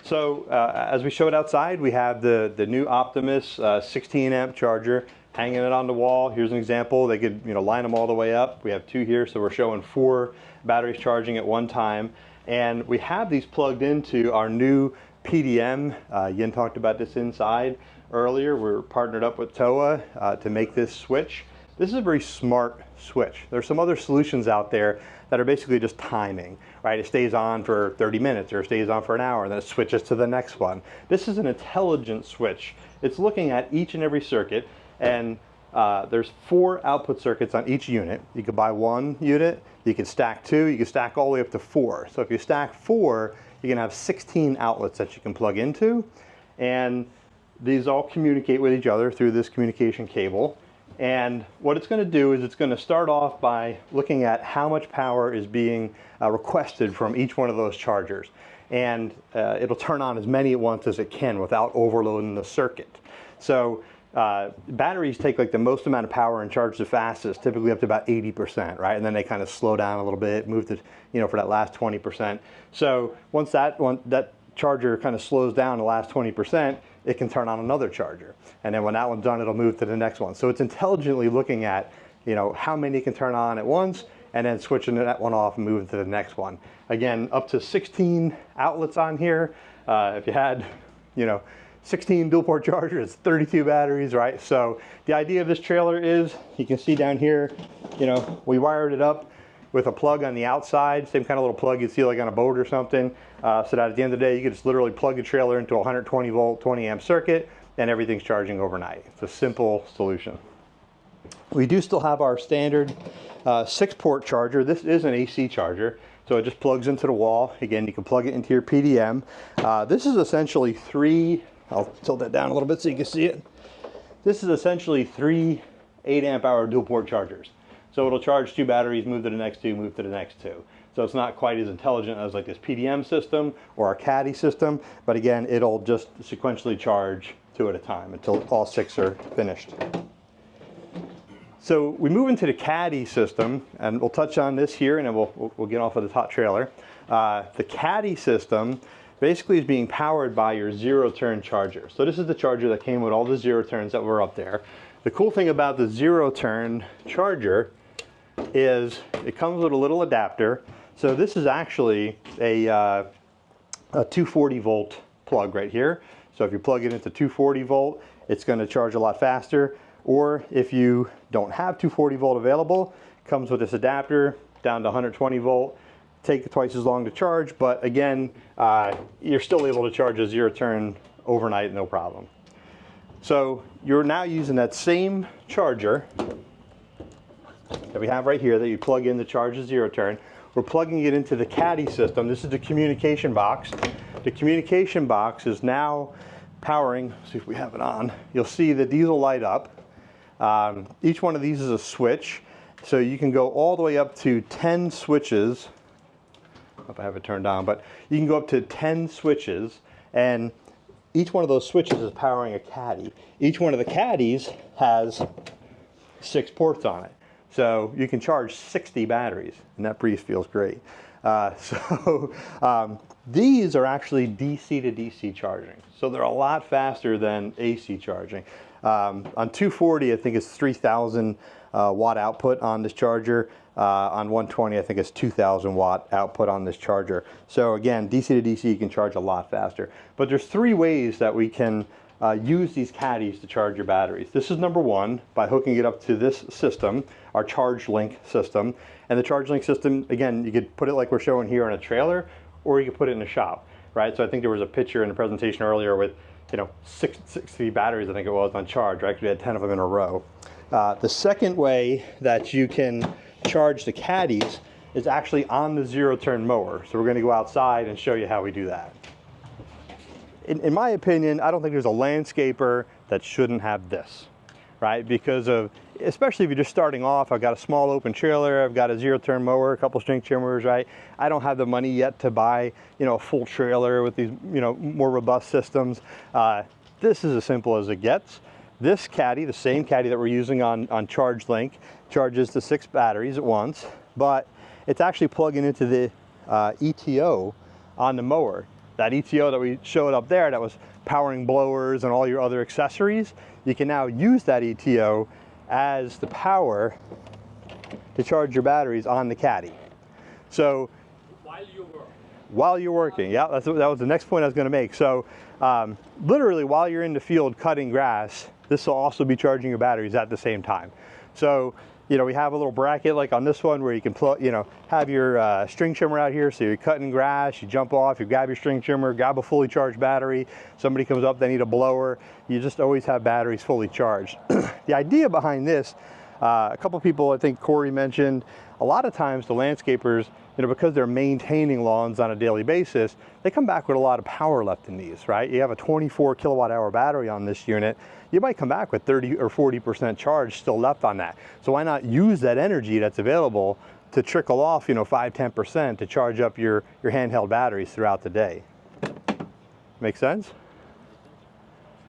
So as we showed outside, we have the new Optimus 16 amp charger, hanging it on the wall. Here's an example. They could line them all the way up. We have 2 here, so we're showing 4 batteries charging at one time. And we have these plugged into our new PDM. Yin talked about this inside earlier. We're partnered up with Toa to make this switch. This is a very smart switch. There's some other solutions out there that are basically just timing, right? It stays on for 30 minutes or it stays on for an hour and then it switches to the next one. This is an intelligent switch. It's looking at each and every circuit, and there's 4 output circuits on each unit. You could buy 1 unit, you can stack 2, you can stack all the way up to 4. So if you stack 4, you can have 16 outlets that you can plug into, and these all communicate with each other through this communication cable. And what it's going to do is it's going to start off by looking at how much power is being requested from each one of those chargers. And it'll turn on as many at once as it can without overloading the circuit. So batteries take like the most amount of power and charge the fastest, typically up to about 80%, right? And then they kind of slow down a little bit, move to, for that last 20%. So once that charger kind of slows down the last 20%, it can turn on another charger. And then when that one's done, it'll move to the next one. So it's intelligently looking at, how many it can turn on at once, and then switching that one off and moving to the next one. Again, up to 16 outlets on here. If you had, 16 dual port chargers, it's 32 batteries, right? So the idea of this trailer is, you can see down here, we wired it up with a plug on the outside, same kind of little plug you'd see like on a boat or something, so that at the end of the day, you can just literally plug the trailer into a 120 volt, 20 amp circuit, and everything's charging overnight. It's a simple solution. We do still have our standard 6-port charger. This is an AC charger, so it just plugs into the wall. Again, you can plug it into your PDM. This is essentially 3, I'll tilt that down a little bit so you can see it. This is essentially 3 8 amp hour dual port chargers. So it'll charge 2 batteries, move to the next 2, move to the next 2. So it's not quite as intelligent as like this PDM system or our caddy system, but again, it'll just sequentially charge 2 at a time until all 6 are finished. So we move into the caddy system, and we'll touch on this here, and then we'll get off of the top trailer. The caddy system basically is being powered by your 0-turn charger. So this is the charger that came with all the 0-turns that were up there. The cool thing about the 0-turn charger is it comes with a little adapter. So this is actually a 240 volt plug right here. So if you plug it into 240 volt, it's going to charge a lot faster. Or if you don't have 240 volt available, it comes with this adapter down to 120 volt. Take twice as long to charge, but again, you're still able to charge a 0-turn overnight, no problem. So you're now using that same charger that we have right here that you plug in to charge a 0-turn. We're plugging it into the caddy system. This is the communication box. The communication box is now powering, see if we have it on. You'll see that these will light up. Each one of these is a switch. So you can go all the way up to 10 switches. I hope I have it turned on, but you can go up to 10 switches, and each one of those switches is powering a caddy. Each one of the caddies has 6 ports on it. So you can charge 60 batteries, and that breeze feels great. These are actually DC to DC charging. So they're a lot faster than AC charging. On 240, I think it's 3,000 watt output on this charger. On 120, I think it's 2,000 watt output on this charger. So again, DC to DC, you can charge a lot faster. But there's 3 ways that we can use these caddies to charge your batteries. This is number 1, by hooking it up to this system, our ChargeLink system. And the ChargeLink system, again, you could put it like we're showing here in a trailer, or you could put it in a shop, right? So I think there was a picture in the presentation earlier with 60 batteries, I think it was, on charge, right? 'Cause we had 10 of them in a row. The second way that you can charge the caddies is actually on the 0-turn mower. So we're going to go outside and show you how we do that. In my opinion, I don't think there's a landscaper that shouldn't have this, right? Because of, especially if you're just starting off, I've got a small open trailer, I've got a 0-turn mower, a couple string trimmers, right? I don't have the money yet to buy, a full trailer with these, more robust systems. This is as simple as it gets. This caddy, the same caddy that we're using on ChargeLink, charges the 6 batteries at once, but it's actually plugging into the ETO on the mower. that ETO that we showed up there that was powering blowers and all your other accessories, you can now use that ETO as the power to charge your batteries on the caddy. So while you're working, yeah, that was the next point I was going to make. So literally while you're in the field cutting grass, this will also be charging your batteries at the same time. So we have a little bracket like on this one where you can have your string trimmer out here. So you're cutting grass, you jump off, you grab your string trimmer, grab a fully charged battery. Somebody comes up, they need a blower. You just always have batteries fully charged. The idea behind this, a couple people, I think Corey mentioned, a lot of times the landscapers, because they're maintaining lawns on a daily basis, they come back with a lot of power left in these, right? You have a 24 kilowatt hour battery on this unit. You might come back with 30 or 40% charge still left on that. So why not use that energy that's available to trickle off, 5–10% to charge up your handheld batteries throughout the day? Make sense?